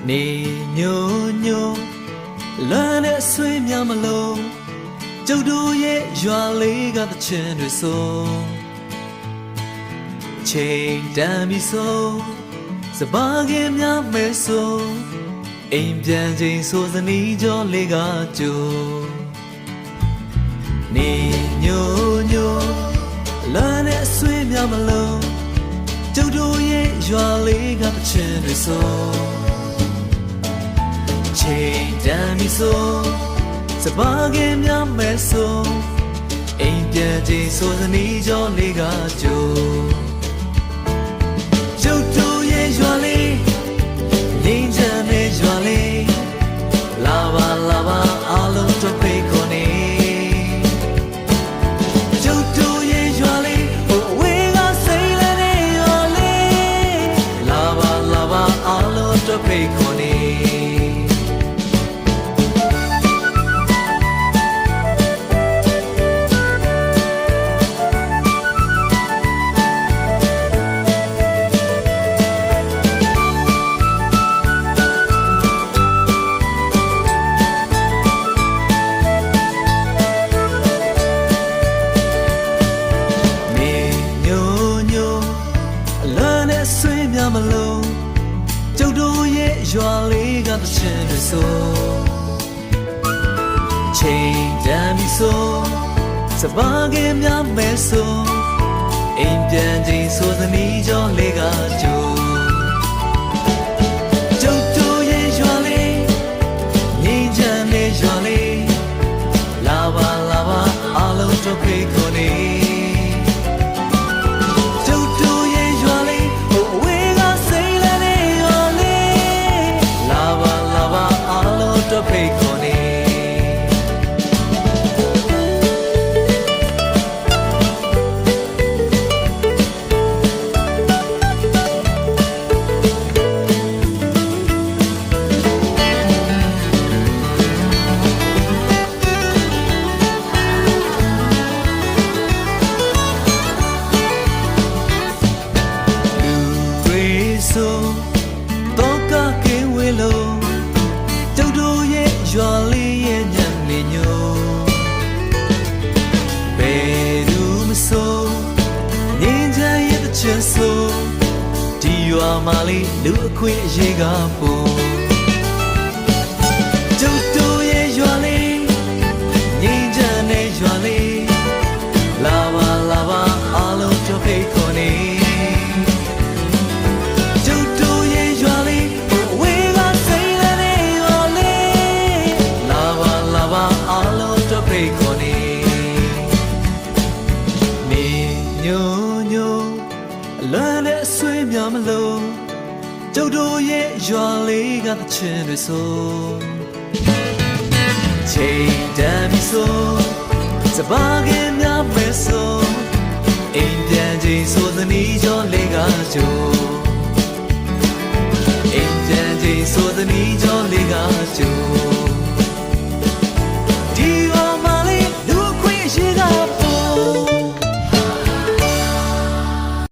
နေညိုညိုလမ်းနဲ့ဆွေးများမလို့ကျုပ်တို့ရဲ့ရွာလေးကသချင်းတွေဆိုချိန်တန်ပြီဆိုစပါးကင်များမဲဆိုအိမ်ပြန်ချိန်ဆိုစနီးကြောလေးကကြိုနေညိုညိုလမ်းနဲ့ဆွေးများမလို့ကျုပ်တို့ရဲ့ရွာလေးကသချင်းတွေဆိုချိန်တန်ပြီဆိုစပါးကင်များမဲဆိုအိမ်ပြန်ချိန်ဆိုစနီးကြောလေးကကြိုကျုပ်တို့ရဲ့ရွာလေးငြိမ်းချမ်းတဲ့ရွာလေးလာပါလာပါအားလုံးတို့ဖိတ်ခေါ်နေကျုပ်တို့ရဲ့ရွာလေးဟိုဝေးကစိတ်လည်းတဲ့ရွာလေးလာပါလာပါအားလုံးတို့ဖိတ်ခေါ်နေမလို့ကျုပ်တို့ရဲ့ရွာလေးကသချင်းတွေဆိုချိန်တန်ပြီဆိုစပါးကင်များမဲဆိုအိမ်ပြန်ချိန်ဆိုသနီးကြောလေးကကြိုကျုပ်တို့ရဲ့ရွာလေးငြိမ်းချမ်းတဲ့ရွာလေးလာပါလာပါအားလုံးတို့ဖိတ်ခေါ်နေဖိတ်ခေါ်နေလူတွေဆိုတော့ကကဲဝေလို့ကျုပ်တို့ရဲ့ရွာလေးရဲ့ညနေညိုဘယ်သူမဆိုငြိမ်းချမ်းရဲ့တစ်ချက်ဆိုဒီရွာမှာလေးလူအခွင့်အရေးကပို့ကျုပ်တို့ရဲ့ရွာလေးငြိမ်းချမ်းတဲ့ရွာလေးလာပါလာပါအားလုံးတို့ဖိတ်ခေါ်နေဖိတ်ခေါ်နေနေညိုညိုအလွမ်းနဲ့ဆွေးများမလို့ကျုပ်တို့ရဲ့ရွာလေးကသချင်းတွေဆိုချိန်တန်ပြီဆိုစပါးကင်များမဲဆိုအိမ်ပြန်ချိန်ဆိုသနီးကြောလေးကကြိုအိမ်ပြန်ချိန်ဆိုသနီး